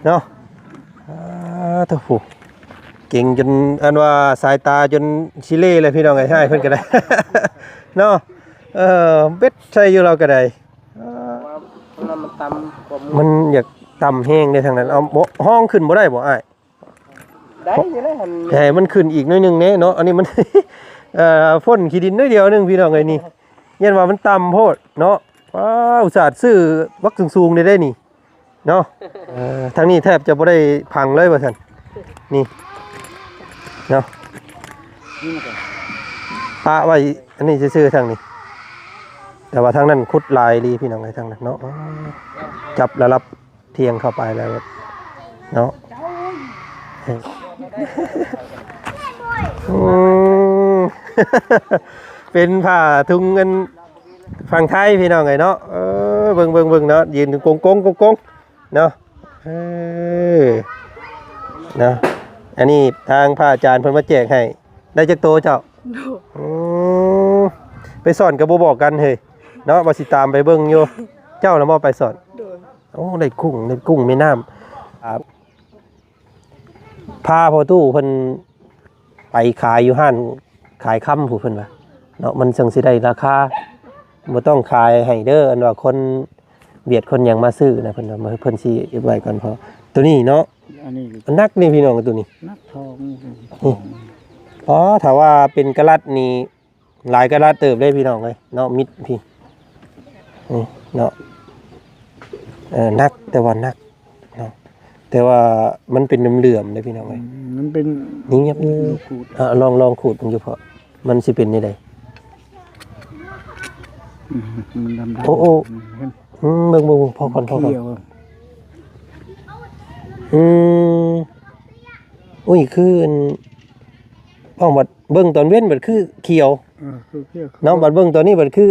เนาะโถ่ผู้เก่งจนอันว่าสายตาจนชิเล่เลยพี่น้องไอ้ให้เพิ่นก็ได้ เนาะเบ็ดใส่อยู่เราก็ได้มันต่ำกว่ามันอยากต่ำแห้งได้ทางนั้นเอาห้องขึ้นบ่ได้บ่อ้ายได้อยู่แล้วหั่นแต่มันขึ้นอีกหน่อยนึงเนาะอันนี้มัน ฝนขี้ดินน้อยเดียวนึงพี่น้องเอ้ยนี่ยันว่ามันต่ำโพดเนาะว้าวอุตส่าห์ซื้อบักสูงๆได้นี่เนาะทางนี้แทบจะบ่ได้พังเลยว่าซั่นนี่เนาะปะไว้อันนี้ซื่อๆทางนี้แต่ว่าทางนั้นขุดลายดีพี่น้องไอ้ทางนั้นเนาะจับระลับเทียงเข้าไปแล้วเนาะเป็นผ้าทุงเงินฝั่งไทยพี่น้องไงเนาะเบิ่งเนาะยืนกงเนาะเนาะอันนี้ทางพระอาจารย์เพิ่นมาแจกให้ได้จักโตเจ้าไปสอนกับบ่บอกกันเฮ้ยเนาะว่าสิตามไปเบิ่งอยู่เจ้าน่ะบ่ไปสอนโอ้ได้กุ้งแม่น้ำครับพาพ่อตู้เพิ่นไปขายอยู่ห้านขายค่ำผู้เพิ่นว่าเนาะมันจังสิได้ราคาบ่ต้องขายให้เด้ออันว่าคนเบียดคนหยังมาซื้อนะเพิ่นว่าเพิ่นสิเก็บไว้ก่อนพอตัวนี้เนาะอันนี้มันนักนี่พี่น้องตัวนี้นักทองอ๋อถ้าว่าเป็นกะลัดนี่หลายกะลัดเติบได้พี่น้องเอ้ยเนาะมิดพี่เนาะนักแต่ว่านักเนาะแต่ว่ามันเป็นเหลื่อมๆเด้พี่น้องเอ้ยมันเป็นนี่เงียบลองขูดมันอยู่พอมันสิเป็นนี่ได้มันดำโอ้เบิ่งพอก่อนอุ้ยคือพ่อบัดเบิ่งตอนเว้นบัดคือเขียวน้องบัดเบิ่งตอนนี้บัดคือ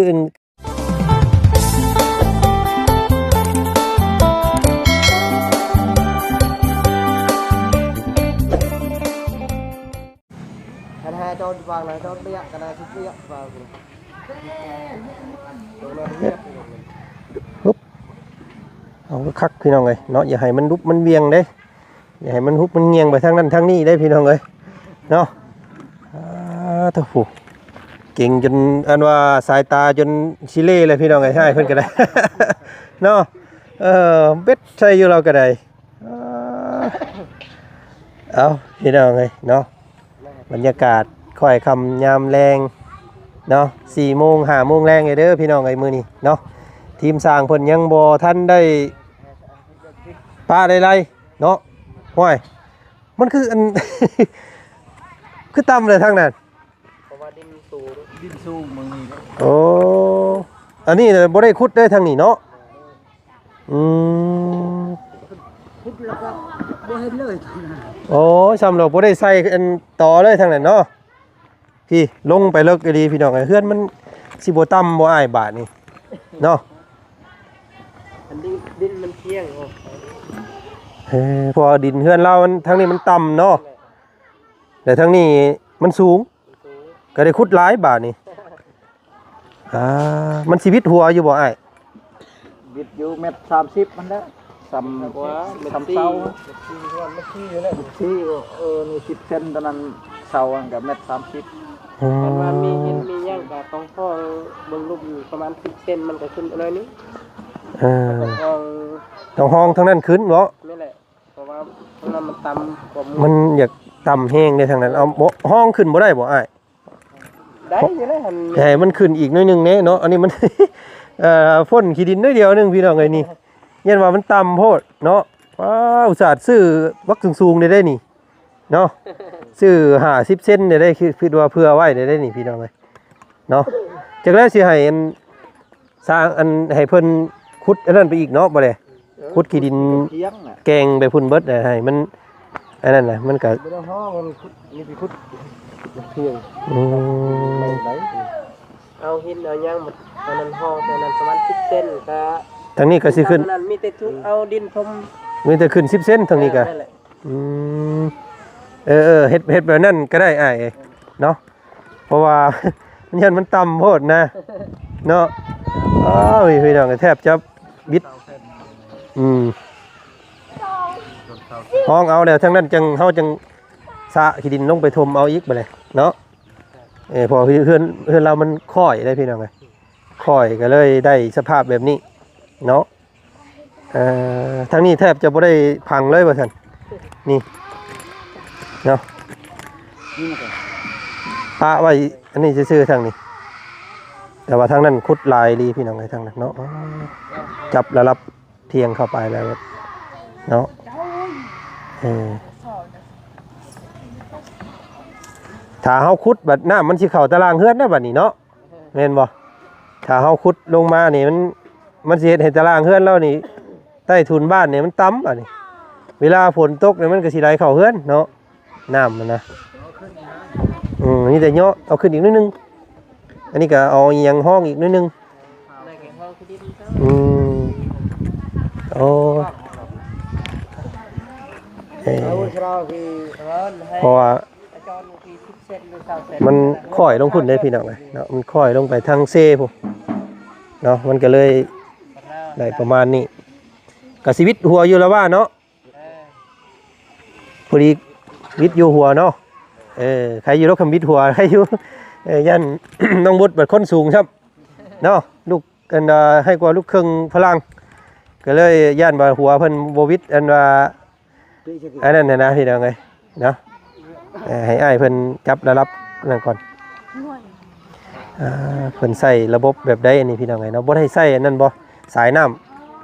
โดนวางเลยโดนเบี้ยกระดาษเบี้ยวางปุ๊บเอาคักพี่น้องเลยเนาะอย่าให้มันรุบมันเวียงเด้อย่าให้มันรุบมันเงียงไปทางนั้นทางนี้ได้พี่น้องเลยเนาะโถ่ผู้เก่งจนอันว่าสายตาจนชิเล่เลยพี่น้องเลยให้เพิ่นก็ได้ เนาะเบ็ดใส่อยู่เราก็ได้เอาพี่น้องเลยเนาะบรรยากาศค่อยคำยามแรงเนาะ4 โมง 5 โมงแรงไงเด้อพี่น้องไอ้มือนี่เนาะทีมสร้างเพิ่นยังบ่ทันได้ป้าได้ไรเนาะห้วยมันคืออัน คือต่ำเลยทางนั้นเพราะว่าดินสูงมึงนี่โอ้อันนี้บ่ได้ขุดได้ทางนี้เนาะขุดแล้วก็บ่เห็นเลยโอ้ซ้ำเราบ่ได้ใส่อันต่อเลยทางนั้นเนาะพี่ลงไปเลิกดีพี่น้องไอ้เฮือนมันสิบ่ต่ำบ่อ้ายบาทนี่เนาะอันนี้ดินมันเที่ยงพอดินเฮือนเราทางนี้มันต่ำเนาะแต่ทางนี้มันสูงก็ได้ขุดหลายบาทนี่มันชีวิตหัวอยู่บ่อ้ายบิดอยู่1.30 มันแล้วซ้ำกว่าซ้ำเสาที่นี่10 เซนตอนนั้นเสากับ1.30มันว่ามีหินมีหยังก็ต้องห้องบนรูปอยู่ประมาณ10 เซนมันก็ขึ้นอะไรนี้ต้องห้องทั้งนั้นขึ้นเนาะนี่แหละเพราะว่ามันต่ำกว่ามันอยากต่ำแห้งในทางนั้นเอาห้องขึ้นบ่ได้บ่อ้ายได้อยู่แล้วหั่นแต่มันขึ้นอีกหน่อยนึงเนาะอันนี้มัน ฝนขี้ดินน้อยเดียวนึงพี่น้องเอ้ยนี่ยันว่ามันต่ำโพดเนาะว้าวอุตส่าห์ซื้อบักสูงๆได้นี่เนาะซื้อ50 เซนได้คิดว่าเพื่อไว้ได้นี่พี่น้องเอ้ยเนาะจากแล้วสิให้สร้างให้เพิ่นขุดอันนั้นไปอีกเนาะบ่ได้ขุดขี้ดินแกงไปพุ่นเบิดให้มันอันนั้นน่ะมันก็บ่ได้ฮ้อมันขุดนี่สิขุดเพียงเอาหินเอาหยังหมดตอนนั้นฮ้อตอนนั้นประมาณ10 เซนก็ทางนี้ก็สิขึ้นตอนนั้นมีแต่ทุกเอาดินพรมมีแต่ขึ้น10 เซนทางนี้ก็เฮ็ดแบบนั้นก็ได้อ้ายเนาะเพราะว่ามันต่ำโพดนะเนาะพี่น้องแทบจะบิด ห้องเอาแล้วทั้งนั้นจังเฮาจังสะขี้ดินลงไปทมเอาอีกบัดนี้เนาะพอเพื่อนเรามันค่อยได้พี่น้องเอ้ยค่อยก็เลยได้สภาพแบบนี้เนาะทั้งนี้แทบจะบ่ได้พังเลยว่าซั่นนี่เนาะปะไว้อันนี้ซื่อๆทางนี้แต่ว่าทางนั้นขุดลายดีพี่น้องไอ้ทางนั้นเนาะจับแล้วรับเทียงเข้าไปแล้วเนาะถ้าเฮาขุดบัดน้ามันสิเข้าตารางเฮือนได้บัดนี้เนาะแม่นบ่ถ้าเฮาขุดลงมานี่มันสิเฮ็ดให้ตารางเฮือนเรานี่ใต้ถุนบ้านนี่มันต่ำอันนี้เวลาฝนตกนี่มันก็สิไหลเข้าเฮือนเนาะน้ำมันนะนี่แต่เนาะเอาขึ้นอีกนิดนึงอันนี้ก็เอาอีหยังห้องอีกนิดนึงโอ้เพราะว่ามันค่อยลงพุ่นได้พี่น้องเลยเนาะมันค่อยลงไปทางเซ่พวกเนาะมันก็เลยได้ประมาณนี้กับชีวิตหัวอยู่แล้วว่าเนาะพอดีวิทย์อยู่หัวเนาะใครอยู่รถคำวิทย์หัวใครอยู่ยัน น้องบุตรแบบคนสูงครับเนาะลูกกันให้กว่าลูกครึ่งพลังก็เลยย่านบ่หัวเพิ่นโบวิทอันว่าอันนั้นนะพี่น้องเลยเนาะให้อ้ายเพิ่นจับระดับนั่นก่อนเพิ่นใส่ระบบแบบใดอันนี้พี่น้องเลยเนาะบ่ได้ใส่อันนั้นบ่สายน้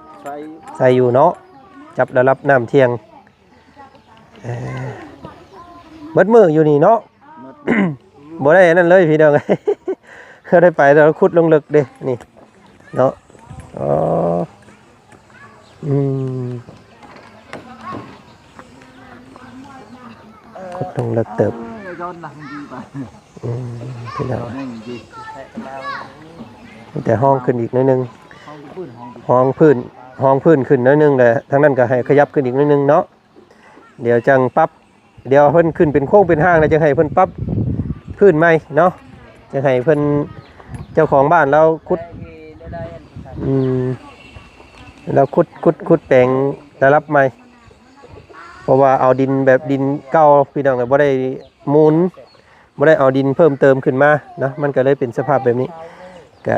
ำใส่อยู่เนาะจับระดับน้ำเที่ยงเบิดมืออยู่นี่เนาะ บ่ได้อันนั้นเลยพี่น้องเลยเขาได้ไปแล้วขุดลงลึกเด้นี่เนาะขุดลงลึกเติบพี่น้องแต่ห้องขึ้นอีกนิดนึงห้องพื้นขึ้นนิดนึงแต่ทั้งนั้นก็ให้ขยับขึ้นอีกนิดนึงเนาะเดี๋ยวจังปั๊บเดี๋ยวเพิ่นขึ้นเป็นโค้งเป็นห้างแล้วจะให้เพิ่นปั๊บพื้นใหม่เนาะจะให้เพิ่นเจ้าของบ้านเราขุดเราขุดแปลงระดับใหม่เพราะว่าเอาดินแบบดินเก่าพี่น้องบ่ได้มูลบ่ได้เอาดินเพิ่มเติมขึ้นมานะมันก็เลยเป็นสภาพแบบนี้ก็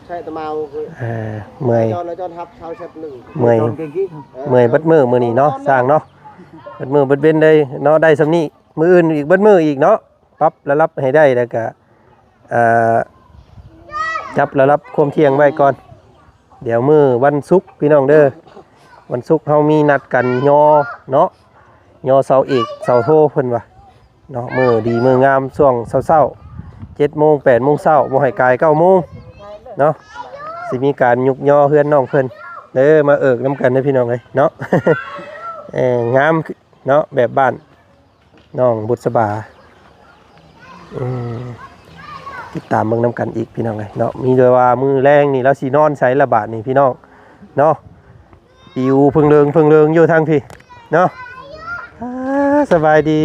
ใช่ตะเมาคือเมื่อยจอนทับชาวเชฟหนึ่งเมื่อยเบิดมือมื้อนี้เนาะสร้างเนาะเบิดมือเบิดเว้นได้เนาะได้ซำนี้มื้ออื่นอีกเบิดมืออีกเนาะปรับระดับให้ได้แล้วก็จับระดับความเที่ยงไว้ก่อนเดี๋ยวมื้อวันศุกร์พี่น้องเด้อวันศุกร์เฮามีนัดกันยอเนาะยอเสาเอกเสาโทเพิ่นว่าเนาะมื้อดีมื้องามช่วงเช้าๆ 7:00 น 8:00 นบ่ให้กาย 9:00 นเนาะสิมีการยุกยอเฮือนน้องเพิ่นเด้อมาเอิกน้ำกันเด้อพี่น้องเอ้ยเนาะ งามเนาะแบบบ้านน้องบุษบาติดตามเบิ่งน้ำกันอีกพี่น้องเอ้ยเนาะมีโดยว่ามือแรงนี่แล้วสินอนใช้ระบาดนี่พี่น้องเนาะปิวเพิ่งเริงอยู่ทางพี่เนาะสบายดี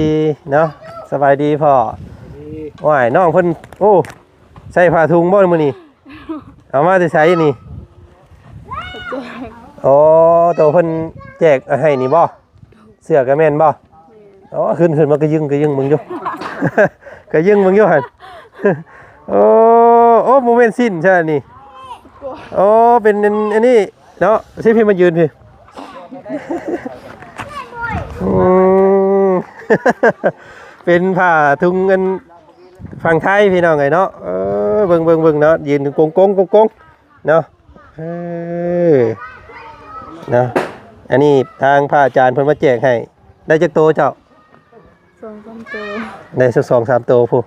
เนาะสบายดีพ่อว่ายน้องเพิ่นโอ้ใส่ผ้าถุงบ่มื้อนี้เอามาจะใช้นี่อ๋อตัวเพิ่นแจกให้นี่บ่เสื้อกระแม่นบ่อ๋อขึ้นมาก็ยึงมึงอยู่ ก็ยึงมึงอยู่หั่น โอ้โมเมนต์สิ้นใช่นี่โอ้เป็นอันนี้เนาะสิพี่มายืนพี่ เป็นผ้าถุงเงินฝั่งไทยพี่น้องไงเนาะเบิ่งเนาะยืนกงเนาะเนาะอันนี้ทางพระอาจารย์เพิ่นมาแจกให้ได้จักโตเจ้า2-3 โตได้สัก 2-3 โตพู่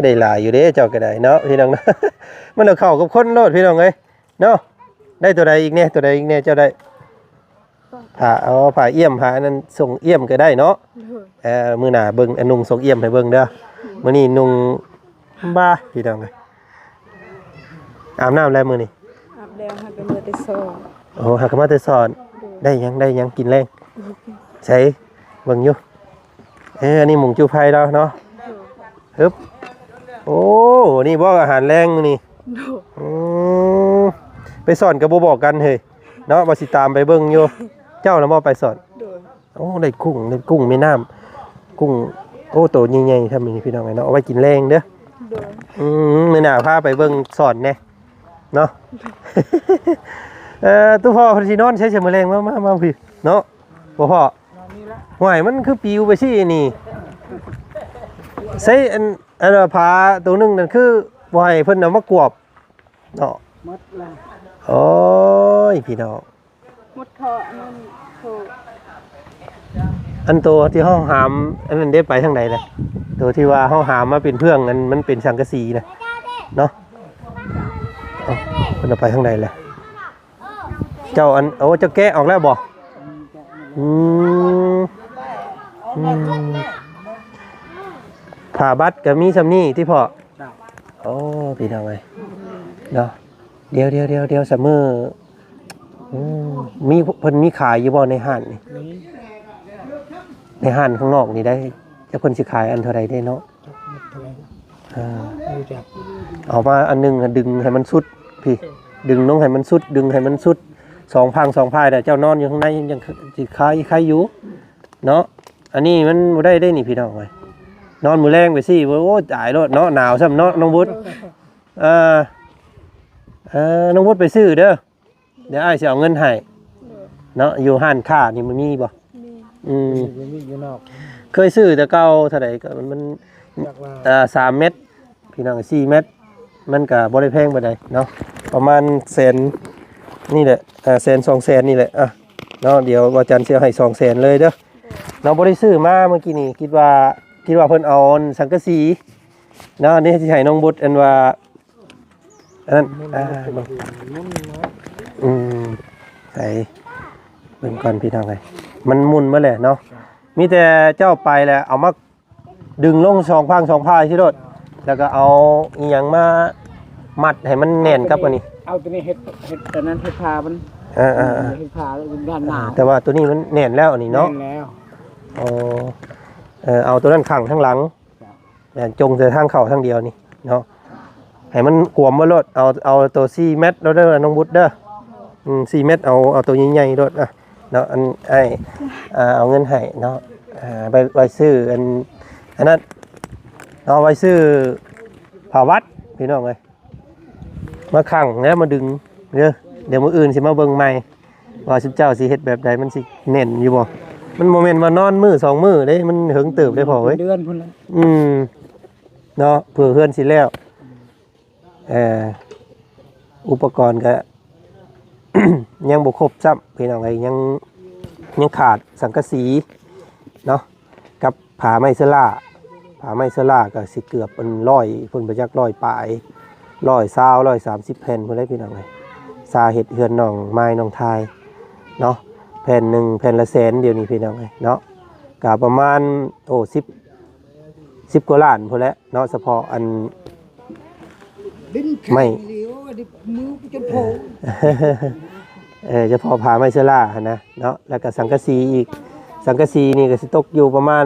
ได้หลายอยู่เด้เจ้าก็ได้เนาะพี่น้องเนาะ มันเอาเข้ากับคนโลดพี่น้องเอ้ยเนาะได้ตัวใดอีกเนี่ยเจ้าได้ผ่าเอี่ยมผ่านั้นส่งเอี่ยมก็ได้เนาะมื้อหน้าเบิ่งอันนุ่งส่งเอี่ยมให้เบิ่งเด้อมื้อนี้นุ่งบ้าพี่น้องเอ้ยอาบน้ำแล้วมื้อนี้อาบแล้วหักมาแต่สอนโอ้หักมาแต่สอนได้ยังกินแรงใช้เบิ่งอยู่อันนี้หมุงจูไผแล้วเนาะฮึบ โอ้นี่บ่อาหารแรงนี่อืมไปสอนก็บ่บอกกันเฮ้ยเนาะบ่สิตามไปเบิ่งอยู่เจ้าน่ะบ่ไปสอนโอ้ได้กุ้งแม่น้ำกุ้งโอ้โตใหญ่ๆทำนี่พี่น้องเนาะเอาไว้กินแรงเด้อมื้อหน้าพาไปเบิ่งสอนแน่เนาะ ตู้พ่อพอสินอนใช้เฉมแรงมาพี่เนาะบ่พ่อห่วยมันคือปิวไปสินี่ใช้อันผาตัวนึงนั่นคือบ่ให้เพิ่นเอามากวบเนาะ หมดแล้ว โอ้ยพี่น้อง หมดคออันนั้นโถ อันตัวที่ห้องหามอันนั้นได้ไปทางใดล่ะตัวที่ว่าห้องหามมาเป็นเพื่องนั้นมันเป็นสังกะสีนะเนาะเอ้าเพิ่นเอาไปทางใดล่ะเจ้าอันโอ้เจ้าแกะออกแล้วบ่อืมผ่าบัตรก็มีซำนี้ที่พ่อโอ้พี่น้องเอ้ยเนาะเดี๋ยวเสมอมีเพิ่นมีขายอยู่บ่ในห้างนี่ในห้างข้างนอกนี่ได้จะเพิ่นสิขายอันเท่าใดได้เนาะเอามาอันนึงดึงให้มันสุดพี่ดึงลงให้มันสุดดึงให้มันสุด2 พัง2 พายแต่เจ้านอนอยู่ข้างในยังสิขายอยู่เนาะอันนี้มันบ่ได้นี่พี่น้องเอ้ยนอนมื้อแรงไปสิโอ้ตายโลดเนาะหนาวซ้ำเนาะน้องวุฒิน้องวุฒิไปซื้อเด้อเดี๋ยวอ้ายสิเอาเงินให้เนาะอยู่ห้านค้านี่มันมีบ่มีอยู่นอก เคยซื้อแต่เก่าเท่าใดก็มัน3 เม็ดพี่น้อง4 เม็ดมันก็บ่ได้แพงปานใดเนาะประมาณแสนนี่แหละแสน2 แสนนี่แหละเนาะเดี๋ยวอาจารย์สิให้2 แสนเลยเด้อเราบ่ได้ซื้อมาเมื่อกี้นี่คิดว่าเพิ่นเอาสังกะสีเนาะนี่สิให้น้องบุตรอันว่าอันนั้นใส่เบิ่งก่อนพี่น้องเอ้ยมันหมุนมาแหละเนาะมีแต่เจ้าไปแหละเอามาดึงลง2 พัง2 พายสิโดดแล้วก็เอาอีหยังมามัดให้มันแน่นกับอันนี้เอาตัวนี้เฮ็ดตอนนั้นเฮ็ดพามันเฮ็ดพาแล้วเป็นด้านหน้าแต่ว่าตัวนี้มันแน่นแล้วอันนี้เนาะแน่นแล้วเอาตัวนั้นขังทั้งหลังจงแต่ทางเข้าทางเดียวนี่เนาะให้มันกวมบ่โลดเอาตัว4 เม็ดแล้วเด้อน้องบุตรเด้อ4 เม็ดเอาตัวใหญ่ๆโลดเนาะไอ้เอาเงินให้เนาะไปซื้ออันนั้นเอาไว้ซื้อผ้าวัดพี่น้องเอ้ยมาขังแล้วมาดึงเดี๋ยวมื้ออื่นสิมาเบิ่งใหม่ว่าสิเจ้าสิเฮ็ดแบบใดมันสิแน่นอยู่บ่มันโมเมนต์ว่านอนมือ2 มื้อเด้มันหึงเติบได้พอเว้ยเดือนพุ่นละเนาะเพื่อเฮือนสิแล้วอุปกรณ์ก็ ยังบ่ครบซ้ำพี่น้องเอ้ยยังขาดสังกะสีเนาะกับผ้าไม้เสื้อล่าก็สิเกือบเป็น100พุ่นบ่จัก100ปลาย120 130แผ่นพุ่นเลยพี่น้องเอ้ยสาเฮ็ดเฮือนน้องไม้น้องทายเนาะแผ่นหนึ่งแผ่นละแสนเดี๋ยวนี้พี่น้องเนาะก็ประมาณ10 กว่าล้านพุ่นแหละเนาะเฉพาะอันไม่มือจนโผเฉพาะผ้าไม้เสื้อล่านะเนาะแล้วก็สังกะสีอีกสังกะสีนี่ก็สิตกอยู่ประมาณ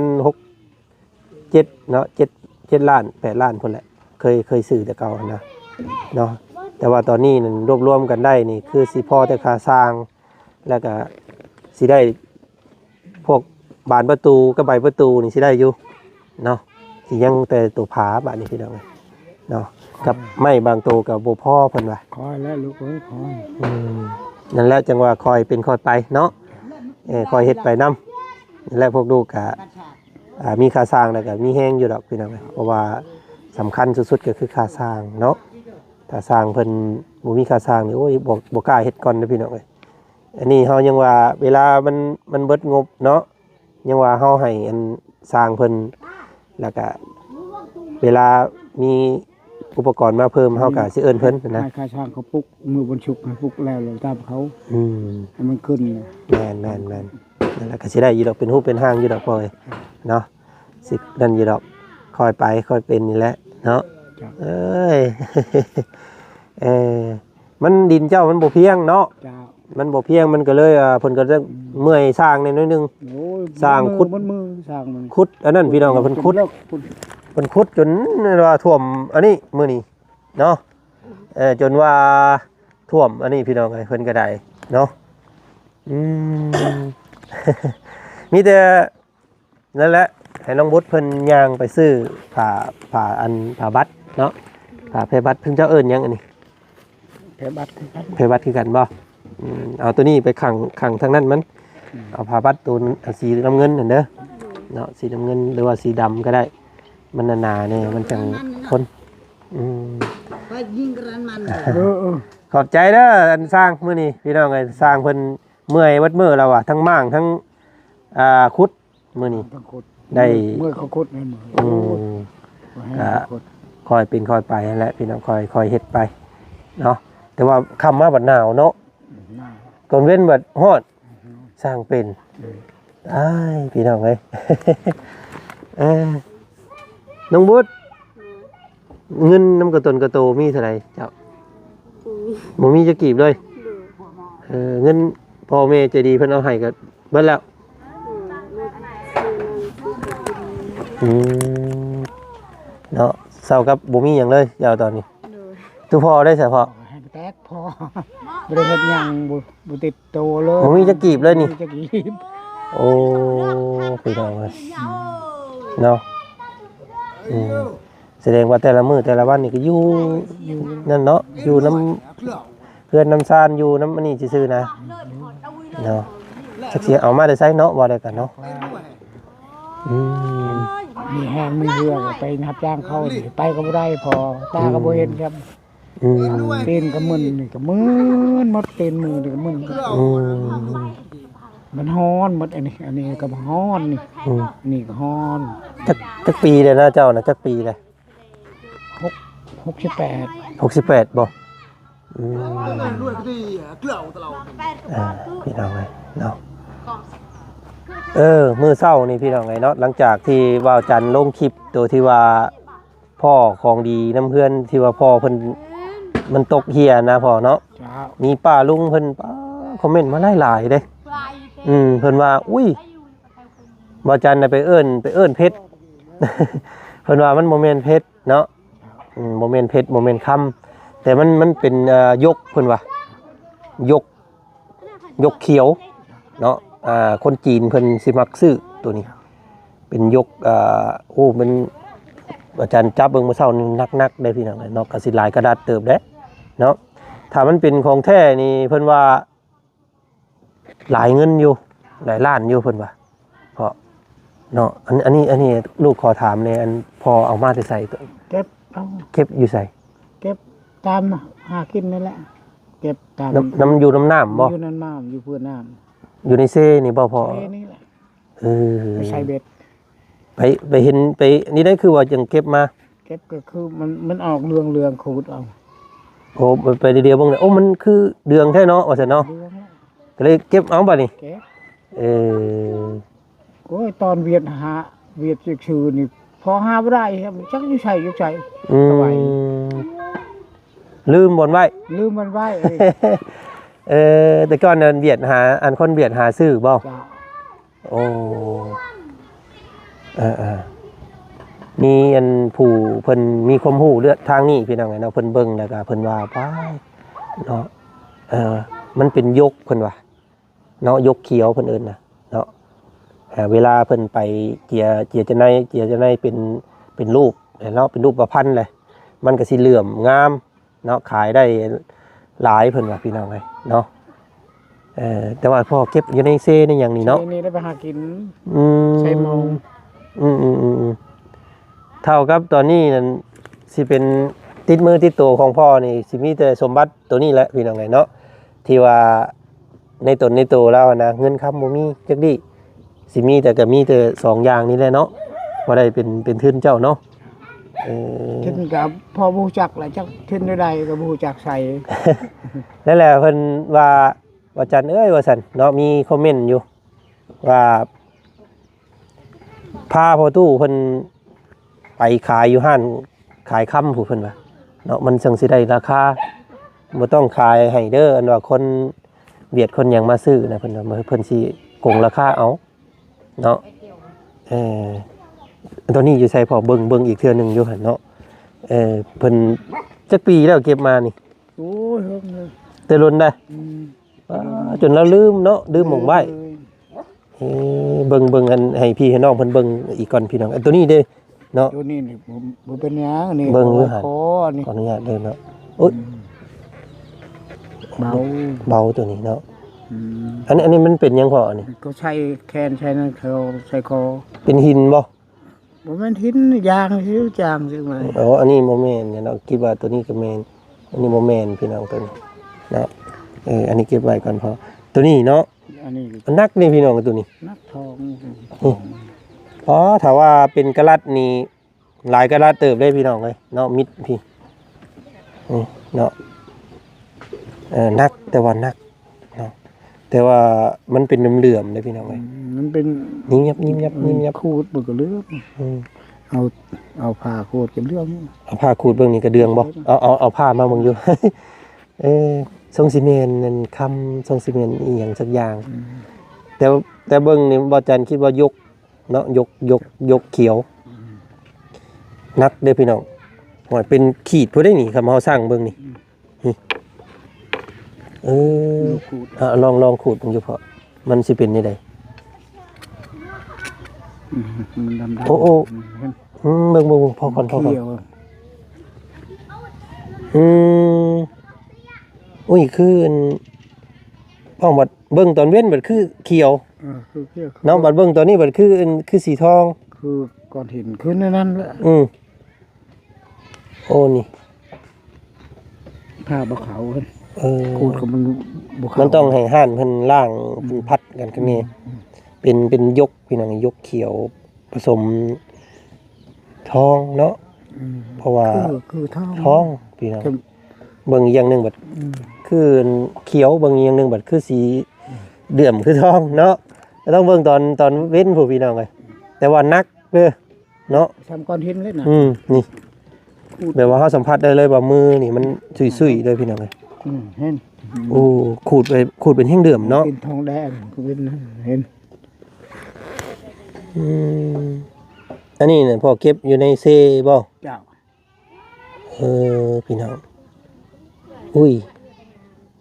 7เนาะ7 ล้าน8 ล้านพุ่นแหละเคยซื้อแต่เก่านะเนาะแต่ว่าตอนนี้นั่นรวมกันได้นี่คือสิพอแต่ค่าสร้างแล้วก็สิได้พวกบานประตูกับใบประตูนี่สิได้อยู่เนาะสิยังแต่ตัวผาบาดนี้พี่น้องเนาะกับไม้บางตัวกับบ่พอเพิ่นว่าคอยแล้วลูกเอ้ยคอยนั่นแหละจังว่าคอยเป็นคอยไปเนาะคอยเฮ็ดไปนำนั่นแหละพวกลูกก็มีค่าสร้างแล้วก็มีแฮงอยู่ดอกพี่น้องเพราะว่าสำคัญสุดๆก็คือค่าสร้างเนาะถ้าสร้างเพิ่นบ่มีค่าสร้างนี่โอ้ยบ่กล้าเฮ็ดก่อนเด้อพี่น้องเอ้ยอันนี้เฮายังว่าเวลามันเบิดงบเนาะยังว่าเฮาให้อันสร้างเพิ่นแล้วก็เวลามีอุปกรณ์มาเพิ่มเฮาก็สิเอิ้นเพิ่นนะค่าช่างเขาปลุกมือบนฉุกให้ปลุกแล้วตามเขาให้มันขึ้นแม่นนั่นแหละก็สิได้อยู่ดอกเป็นรูปเป็นร่างอยู่ดอกพ่อยเนาะสินั่นอยู่ดอกคอยไปคอยเป็นนี่แหละเนาะเอ้ยมันดินเจ้ามันบ่เพียงเนาะ มันบ่เพียงมันก็เลยเพิ่นก็จะเมื่อยสร้างนิดนึง โอ้ย สร้างขุด มันมือสร้างมัน ขุดอันนั้นพี่น้องก็เพิ่นขุดจนว่าท่วมอันนี้มื้อนี้เนาะจนว่าท่วมอันนี้พี่น้องเพิ่นก็ได้เนาะมีแต่นั่นแหละให้น้องบุตรเพิ่นย่างไปซื้อผ้าบัตรเนาะผ้าเพบัตรเพิ่นเจ้าเอิ้นหยังอันนี้เพบัตรคือกันบ่เอาตัวนี้ไปขังทางนั้นมันเอาผ้าบัตรตัวสีน้ำเงินนั่นเด้อเนาะสีน้ำเงินหรือว่าสีดำก็ได้มันหนาๆเนี่ยมันจังคนไปยิงกระมัน ขอบใจเด้ออันสร้างมื้อนี้พี่น้องไงสร้างเพิ่นเมื่อยวัดมื้อเราทั้งม่างทั้งคุดมื้อนี้ได้เมื่อเขาขุดนั่นมื้อคอยเป็นคอยไปนั่นแหละพี่น้องคอยเฮ็ดไปเนาะแต่ว่าค่ำมาบัดหนาวเนาะก่อนเว้นบัดฮอดสร้างเป็นอ้ายพี่น้องเอ้ยน้องบุตรเงินน้ำกระตนกระโตมีเท่าไหร่เจ้าบ่มีจะกีบเลยเงินพ่อแม่ใจดีเพิ่นเอาให้ก็เบิดแล้วเนาะเศร้ากับบ่มีหยังเลยยาวตอนนี้ตัวพ่อได้ใช่พ่อให้แตกพอบ่ได้เฮ็ดหยังบ่ติดโตเลยบ่มีจะกีบเลยนี่จะกีบโอ้พี่น้องเอ้ยเนาะแสดงว่าแต่ละมื้อแต่ละวันนี่ก็อยู่นั่นเนาะอยู่น้ำเพื่อนน้ำซานอยู่น้ำอันนี้ซื่อๆนะเนาะจักสิเอามาได้ใช้เนาะบ่ได้กันเนาะมีแห้งมีเรือไปรับจ้างเขาไปก็บ่ได้พอตาก็บ่เห็นครับตีนก็มึนนี่ก็มึนหมดตีนมือนี่ก็มึนมันฮ้อนหมดอันนี้ก็ฮ้อนนี่ก็ฮ้อนจักปีเลยนะเจ้านะจักปีเลย68บ่พี่น้องไงเนาะมื้อเช้านี่พี่น้องไงเนาะหลังจากที่ว่าวจันทร์ลงคลิปตัวที่ว่าพ่อของดีน้ำเพื่อนที่ว่าพ่อเพิ่นมันตกเหียนะพ่อเนาะมีป้าลุงเพิ่นคอมเมนต์มาหลายๆเด้เพิ่นว่าอุ้ยว่าวจันทร์น่ะไปเอิ้นเพชร เพิ่นว่ามันบ่แม่นเพชรเนาะบ่แม่นเพชรบ่แม่นคำแต่มันเป็นยกเพิ่นว่ายกเขียวเนาะคนจีนเพิ่นสิมักซื้อตัวนี้เป็นยกเป็นอาจารย์จับเบิ่งมื้อเช้านี่นักๆได้พี่น้องเนาะก็สิหลายกระดาษเติบเด้เนาะถ้ามันเป็นของแท้นี่เพิ่นว่าหลายเงินอยู่หลายล้านอยู่เพิ่นว่าเพราะเนาะอันนี้ลูกขอถามเนี่ยอันพอเอามาใส่เก็บอยู่ใส่เก็บตามหากินนั่นแหละเก็บตามน้ำอยู่น้ำบ่อยู่น้ำอยู่เพื่อน้ำอยู่ในเซ่นี่บ่พอนี่แหละไปใช้เบ็ดไปเห็นไปนี่ได้คือว่าจังเก็บมาเก็บก็คือมันออกเรื่องขูดเอาโอ้ไปเดียวๆบ้างเลยโอ้มันคือเดืองแท้เนาะว่าซั่นเนาะก็เลยเก็บเอาบัดนี้เก็บโอ้ยตอนเวียดชื่อนี่พอหาบ่ได้ครับจักอยู่ใส่ลืมบ่นไว้แต่ก่อนนั้นเวียดหาอันคนเวียดหาซื้อบ่โอ้มีอันผู้เพิ่นมีความรู้เรื่องทางนี้พี่น้องเนาะเพิ่นเบิ่งแล้วก็เพิ่นว่าไปเนาะมันเป็นยกเพิ่นว่าเนาะยกเขียวเพิ่นเอิ้นน่ะเนาะเวลาเพิ่นไปเจียจะในเป็นรูปเนาะเป็นรูปประพันธ์เลยมันก็สิเหลื่อมงามเนาะขายได้หลายเพิ่นว่าพี่น้องเอ้ยเนาะแต่ว่าพ่อเก็บอยู่ในเซ่ในอย่างนี้เนาะนี่ได้ไปหากินใช้มองเท่ากับตอนนี้นั่นสิเป็นติดมือติดตัวของพ่อนี่สิมีแต่สมบัติตัวนี้แหละพี่น้องเนาะที่ว่าในตนในตัวแล้วนะเงินคำบ่มีจักดิสิมีแต่ก็มีแต่2อย่างนี้แหละเนาะบ่ได้เป็นทุนเจ้าเนาะทุนกับพ่อบ่ฮู้จักแหละจักทุนใดก็บ่ฮู้จักใส่นั่นแหละเพิ่นว่าจันว่าซั่นเนาะมีคอมเมนต์อยู่ว่าพาพ่อตู้เพิ่นไปขายอยู่ห้านขายค่ำผู้เพิ่นว่าเนาะมันจังสิได้ราคาบ่ต้องขายให้เด้ออันว่า เบียดคนยังมาซื้อนะเพิ่นว่าเพิ่นสิโกงราคาเอาเนาะตัวนี้อยู่ใส่พอเบิ่งอีกเทื่อนึงอยู่หั่นเนาะเพิ่นจักปีแล้วเก็บมานี่ โอ้ยเฮิงเลย แต่ล้นได้จนเราลืมเนาะลืมหม่องไว้เบิ่งอันให้พี่ให้น้องเพิ่นเบิ่งอีกก่อนพี่น้องอันตัวนี้เด้เนาะ ตัวนี้นี่ผมเป็นหยังนี่ เบิ่งอยู่หั่น คอนี่ ขออนุญาตเด้อเนาะโอ๊ย เบา เบาตัวนี้เนาะ อืม อันนี้มันเป็นหยังพออันนี้ ก็ใช้แคนใช้นั่นเขาใช้คอ เป็นหินบ่ บ่แม่นหินยางหิวจางใช่ไหม อ๋ออันนี้บ่แม่นเนี่ยเนาะคิดว่าตัวนี้ก็แม่นอันนี้บ่แม่นพี่น้องตัวนี้เนาะอันนี้เก็บไว้ก่อนพอตัวนี้เนาะ อันนี้ มันนักนี่พี่น้องตัวนี้ นักทอง อ๋อถ้าว่าเป็นกะลัดนี่หลายกะลัดเติบได้พี่น้องเลยเนาะมิดพี่เนาะนักแต่ว่านักเนาะแต่ว่ามันเป็นเหลื่อมๆเลยพี่น้องเลย มันเป็น นิ่มยับนิ่มยับนิ่มยับ ขูดมันก็เลือกเอาผ้าขูดกับเรื่อง เอาผ้าขูดเบิ่งนี่กระเดืองบ่เอาผ้ามาเบิ่งอยู่ ทรงซีเมนต์นั่นคำทรงซีเมนต์อีหยังสักอย่างแต่เบิ่งนี่บ่จันคิดว่ายกเนาะยกเขียวนักเด้อพี่น้องหอยเป็นขีดพุ่นได้นี่คำเฮาสร้างเบิ่งนี่ลองขูดมันอยู่เพาะมันสิเป็นยังไง มันดำ โอ้เบิ่งพอก่อนอุ้ยคือพ่อบัดเบิ่งตอนเว้นบัดคือเขียวน้องบัดเบิ่งตอนนี้บัดคือสีทอง คือก่อนเห็นขึ้นนั่นแหละ โอ้นี่ ผ้าบะเขาเพิ่น ขู ขู ด ดกับมันบะเขา มันต้องให้ห่านเพิ่นล่างเพิ่นพัดกันกันนี่เป็นยกพี่น้องยกเขียวผสมทองเนาะเพราะว่า คือทอง ทองพี่น้องเบิ่งอีกอย่างหนึงบัดคือเขียวเบิ่งอีกอย่างหนึงบัดคือสีเดื่อมคือทองเนาะต้องเบิ่งตอนเว้นผู้พี่น้องเลยแต่ว่านักเด้อเนาะ ทำก่อนเห็นเลยนะ นี่แบบว่าเฮาสัมผัสได้เลยว่ามือนี่มันสุยๆเลยพี่น้องเลย เห็น โอ้ขูดเป็นแห้งเดื่อมเนาะ เป็นทองแดงก็เป็นเห็น อันนี้เนี่ยพ่อเก็บอยู่ในเซบ่ เจ้า พี่น้องอุ้ย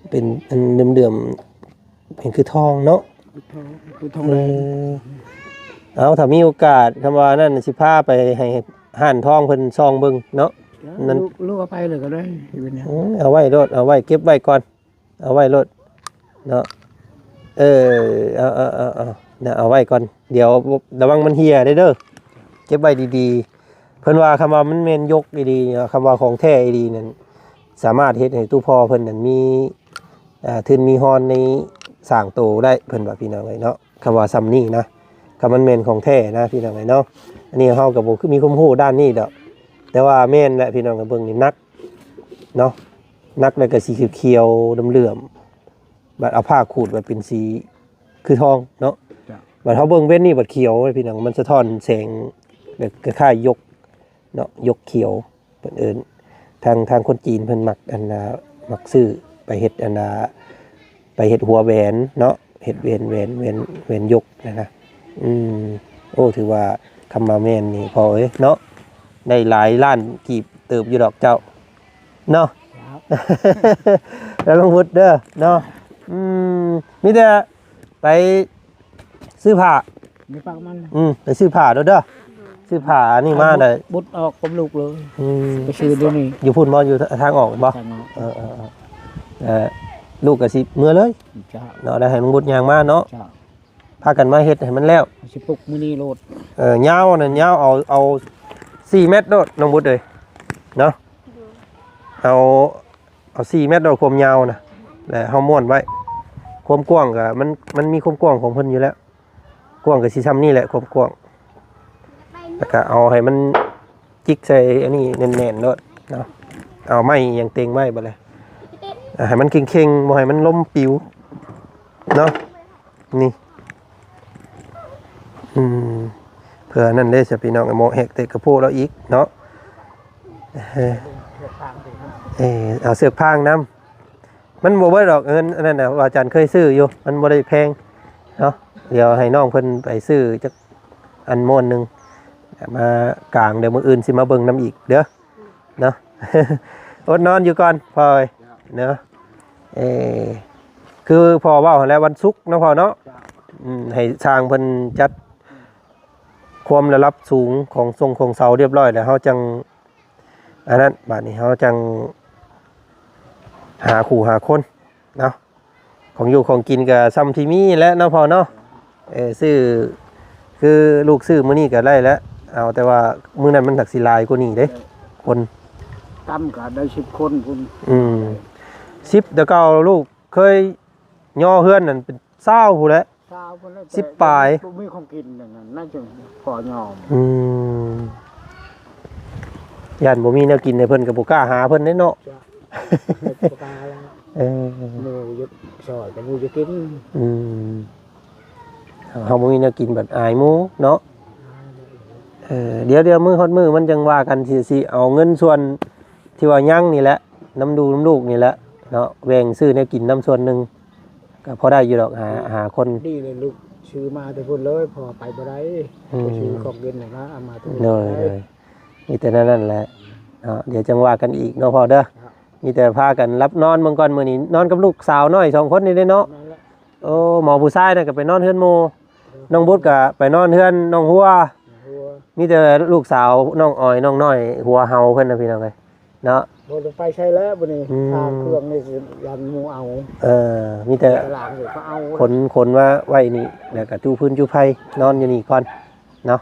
เป็นอันเดิมๆเป็นคือทองเนาะ คือทองแดง เอาถ้ามีโอกาสคำว่านั่นสิพาไปให้ห่านทองเพิ่นซองเบิ่งเนาะ นั่น ลูกเอาไปเลยก็ได้เป็นยัง เอาไว้รถเอาไว้เก็บไว้ก่อนเอาไว้รถเนาะเอาไว้ก่อนเดี๋ยวระวังมันเหี่ยได้เด้อเก็บไว้ดีๆเพิ่นว่าคำว่ามันแม่นยกดีๆคำว่าของแท้ดีนั่นสามารถเฮ็ดให้ตู้พ่อเพิ่นนั่นมีทุนมีฮอนในสร้างโตได้เพิ่นว่าพี่น้องเอ้ยเนาะคำว่าซ้ำนี่นะคำมันแม่นของแท้นะพี่น้องเอ้ยเนาะอันนี้เฮาก็บ่คือมีความรู้ด้านนี้ดอกแต่ว่าแม่นแหละพี่น้องก็เบิ่งนี่นักเนาะนักแล้วก็สีเขียวๆเหลื่อมๆบัดเอาผ้าขูดบัดเป็นสีคือทองเนาะบัดเฮาเบิ่งเว้นนี่บัดเขียวพี่น้องมันสะท้อนแสงแบบคล้ายๆยกเนาะยกเขียวเพิ่นเอิ้นทางคนจีนเพิ่นมักมักซื้อไปเฮ็ดไปเฮ็ดหัวแหวนเนาะเฮ็ดแหวนยกนะโอ้ถือว่าคำมาแม่นนี่พอเอ้ยเนาะได้หลายล้านกีบเติบอยู่ดอกเจ้าเนาะ แล้วลงพุดเด้อเนาะมีแต่ไปซื้อผ้า ไม่ปักมัน ไปซื้อผ้าเด้อซื้อผ้านี่มาได้ บุดออกกับลูกเลยไปซื้อเดี๋ยวนี้ อยู่พุ่นบ่อยู่ทางออกบ่ลูกก็สิเมื่อเลย เจ้า เนาะได้ให้ลุงบุญยางมาเนาะ เจ้า พากันมาเฮ็ดให้มันแล้ว สิปลุกมื้อนี้โลด ยาวนั่นยาวเอา4เมตรโดดน้องบุญเอ้ยเนาะเอา4เมตรโดดความยาวนะแล้วเฮาม้วนไว้ความกว้างก็มันมีความกว้างของเพิ่นอยู่แล้วกว้างก็สิซ้ำนี่แหละความกว้างแล้วก็เอาให้มันจิกใส่อันนี้แน่นๆโดดเนาะเอาไม้อย่างเต็งไว้บ่เลยให้มันเข่งๆบ่ให้มันล้มปิวเนาะนี่เพื่อนั่นได้สิพี่น้องโมแหกเตะกระโปงแล้วอีกเนาะเอาเสือกพางน้ มันบ่เบิดดอกเงินอันนั้นน่ะว่าอาจารย์เคยซื้ออยู่มันบ่ได้แพงเนาะเดี๋ยวให้น้องเพิ่นไปซื้อจักอันม้วนหนึงมากลางเดี๋ยวมื้ออื่นสิมาเบิ่งนํอีกเด้อเนาะ อดนอนอยู่ก่อนพอเอ้ยเนาะคือพอเว้าหั่นแหล้ววันศุกร์เนาะพอเนาะให้ทางเพิ่นจัดความระดับสูงของทรงของเสาเรียบร้อยแล้วเฮาจังอันนั้นบัดนี้เฮาจังหาคู่หาคนเนาะของอยู่ของกินก็ซ้ำที่มีแล้วเนาะพอเนาะซื้อคือลูกซื้อมื้อนี้ก็ได้แล้วเอาแต่ว่ามื้อนั้นมันถักสิหลายกว่านี้เด้คน ตั้มก็ได้10คนพุ่น 10แต่เก่าลูกเคยย่อเฮือนนั่นเป็น20พู้นแหละ เช้าพุ่นแล้ว 10ปลาย บ่มีของกินนั่นน่ะน่าจะพอยอม ย่านบ่มีแนวกินให้เพิ่นก็บ่กล้าหาเพิ่นเด้เนาะ ปกาแล้ว เ หมูยึดซอยกับหมูจะกิน เฮาบ่มีแนวกินแบบอายหมู่เนาะเดี๋ยวมื้อฮอดมื้อมันจังว่ากันสิเอาเงินส่วนที่ว่ายังนี่แหละน้ำลูกนี่แหละเนาะแบ่งซื้อแนวกินน้ำส่วนหนึงก็พอได้อยู่ดอกหาคน ดีเลยลูกชื่อมาแต่พุ่นเลยพอไปบ่ได้ชื่อของเงินน่ะนะเอามาตัว เลยมีแต่นั่นแหละเนาะเดี๋ยวจังว่ากันอีกเนาะพอเด้อมีแต่พากันรับนอนเบิ่งก่อนมื้อนี้นอนกับลูกสาวน้อย2คนนี่เด้เนาะโอ้หมอผู้ชายน่ะก็ไปนอนเฮือนหมู่น้องบุตรก็ไปนอนเฮือนน้องหัวมีแต่ลูกสาวน้องอ้อยน้องน้อยหัวเฮาเพิ่นน่ะพี่น้องเอ้ยเนาะ บ่ได้ไปใช้แล้วบ่นี่ทางเครื่องนี่สิยันหมูเอา มีแต่ ตลาดนี่เขาเอา ขนว่าไว้นี่แล้วก็จูพื้นจูไผนอนอยู่นี่ก่อนเนาะ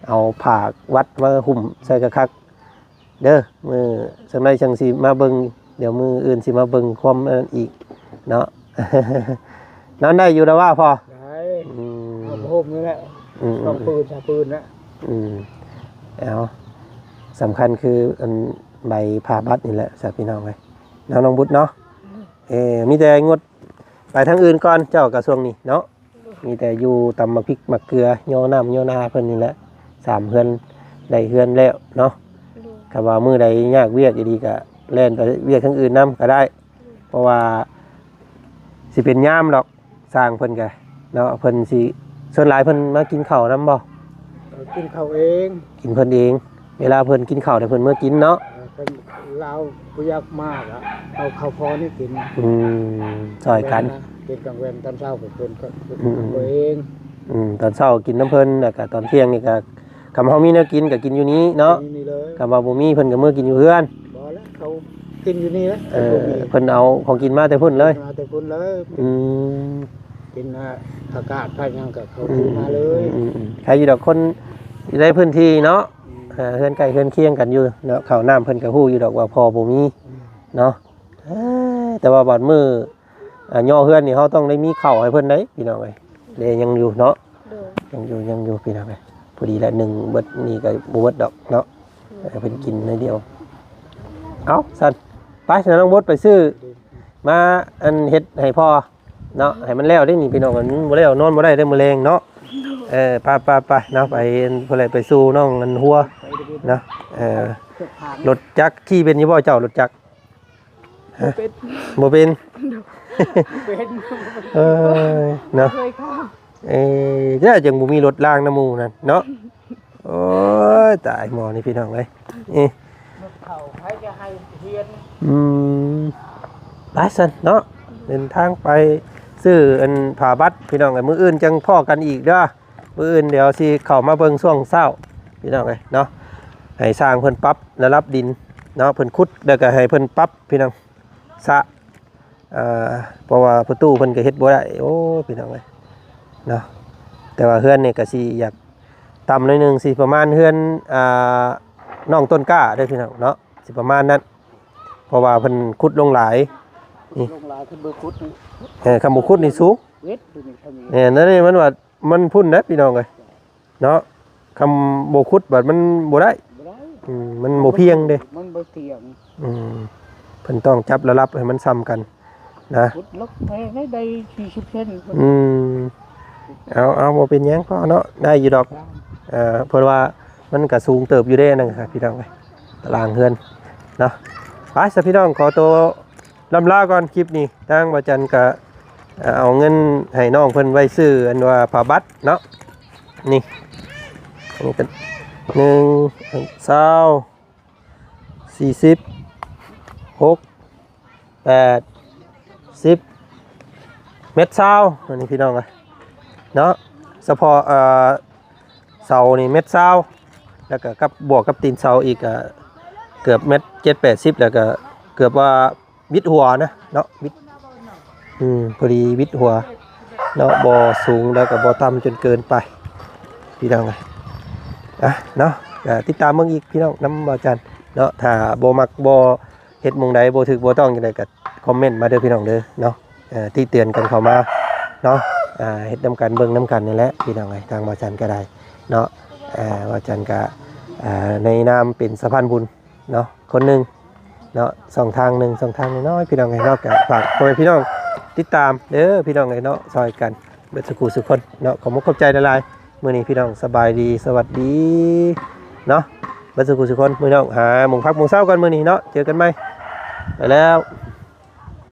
เอาผ้าวัดมาหุ้มใส่กระคักเด้อมื้อจังได๋จังสิมาเบิ่งเดี๋ยวมื้ออื่นสิมาเบิ่งความอีกเนาะ นอนได้อยู่แล้วว่าพอ ได้โฮมนี่แหละต้องปืนชาปืนนะเอาสำคัญคืออันใบผ่าบัตรนี่แหละสาพี่น้องไว้น้องบุตรเนาะมีแต่งดไปทางอื่นก่อนเจ้ากระทรวงนี่เนาะมีแต่อยู่ตำมะพริกมะเกลือย่อน้ำย่อนาเพิ่นนี่แหละ3เฮือนได้เฮือนแล้วเนาะก็ว่ามื้อใดยากเวียกดีก็แล่นไปเวียกทางอื่นนํก็ได้ เพราะว่าสิเป็นยามดอกสร้างเพิ่นก็เนาะเพิ่นสิส่วนหลายเพิ่นมากินข้าวนํบ่ กินข้าวเอง กินเพิ่นเองเวลาเพิ่นกินข้าวแต่เพิ่นเมื่อกินเนาะ เป็นเราผู้ยากมากอ่ะเอาข้าวพอนี่กิน ซอยกัน กินกลางเว้นตอนเช้าเพิ่นก็ตัวเอง ตอนเช้ากินน้ำเพิ่นแล้วก็ตอนเที่ยงนี่ก็คำเฮามีแนวกินก็กินอยู่นี้เนาะ นี่เลย คำว่าบ่มีเพิ่นก็มื้อกินอยู่เฮือน บ่แล้วเขากินอยู่นี่แหละ เพิ่นเอาของกินมาแต่เพิ่นเลย มาแต่พุ่นเลยกินอากาศภายยังกับเขามาเลย ใครอยู่ดอกคนอยู่ในพื้นที่เนาะเฮือนใกล้เฮือนเคียงกันอยู่เนาะข้าวน้ำเพิ่นก็ฮู้อยู่ดอกว่าพอบ่มีเนาะแต่ว่าบัดมื้อย่อเฮือนนี่เฮาต้องได้มีข้าวให้เพิ่นได้พี่น้องเอ้ยเลยยังอยู่เนาะยังอยู่พี่น้องเอ้ยพอดีละ1เบิดนี่ก็บ่เบิดดอกเนาะเพิ่นกินน้อยเดียวเอาสั่นไปเดี๋ยวน้องบดไปซื้อมาอันเฮ็ดให้พ่อเนาะให้มันแล้วได้นี่พี่น้องมันบ่แล้วนอนบ่ได้ได้มื้อแลงเนาะไปเนาะไปเพิ่นไปสู่น้องอันหัวเนาะรถจักรขี่เป็นอยู่บ่เจ้ารถจักรบ่เป็นเนาะจะจังบ่มีรถล้างน้ำหมู่นั่นเนาะโอ้ยตายหมอนี่พี่น้องเอ้ยเขาให้จะให้เฮียน ไปสันเนาะเดินทางไปซื้ออันผ่าบัตรพี่น้องไอ้มื้ออื่นจังพ่อกันอีกเด้อมื้ออื่นเดี๋ยวสิเข้ามาเบิ่งช่วงเช้าพี่น้องเอ้ยเนาะให้สร้างเพิ่นปรับระดับดินเนาะเพิ่นขุดแล้วก็ให้เพิ่นปรับพี่น้องสระเพราะว่าประตูเพิ่นก็เฮ็ดบ่ได้โอ้พี่น้องเอ้ยเนาะแต่ว่าเฮือนนี่ก็สิอยากต่ำหน่อยนึงสิประมาณเฮือนน้องต้นกล้าเด้อพี่น้องเนาะสิประมาณนั้นเพราะว่าเพิ่นขุดลงหลายนี่ลงลายขึ้นเบอร์คุดนี่คำบุคุดนี่สูง เวทดูนี่ทำนี่ นั่นนี่มันว่ามันพุ่นนะพี่น้องเลยเนาะคำบุคุดแบบมันบ่ได้มันบ่เพียงเด้มันบ่เตียงเพิ่นต้องจับระดับให้มันซ้ำกันนะ คุดลึกให้ได้40เซนเอาบ่เป็นหยังก็เนาะได้อยู่ดอกเพราะว่ามันก็สูงเติบอยู่เด้นั่นครับพี่น้องเอ้ยตารางเฮือนเนาะไปซะพี่น้องขอตัว ลำลาก่อนคลิปนี้ทางบ่จันก็เอาเงินให้น้องเพิ่นไว้ซื้ออันว่าผ้าบัตรเนาะนี่อันนี้ก็40 6 8 10เม็ดซาวอันนี้พี่น้องอ่ะเนาะเฉพาะเสานี่เม็ดซาวแล้วก็กับบวกกับตีนเสาอีกเกือบเม็ด7-80แล้วก็เกือบว่าวิดหัวนะเนาะวิดพอดีวิดหัวเนาะบ่สูงแล้วก็บ่ต่ำจนเกินไปพี่น้องเนาะติดตามเบิ่งอีกพี่น้องน้ำบ่จันเนาะถ้าบ่มักบ่เฮ็ดหม่องใดบ่ถูกบ่ต้องจังได๋ก็คอมเมนต์มาเด้อพี่น้องเด้อเนาะที่เตือนกันเข้ามาเนาะเฮ็ดนำกันเบิ่งนำกันนี่แหละพี่น้องทางบ่จันก็ได้เนาะบ่จันก็ในนามเป็นสะพานบุญเนาะคนหนึงเนาะช่องทางน้อยพี่น้องเนาะก็ฝากพ่อแม่พี่น้องติดตามเด้อพี่น้องเนาะซอยกันเบิดสุขสุขคนเนาะขอบคุณขอบใจหลายๆมื้อนี้พี่น้องสบายดีสวัสดีเนาะเบิดสุขสุขคนมื้อน้องหาหมู่พักหมู่เช้ากันมื้อนี้เนาะเจอกันใหม่ไปแล้ว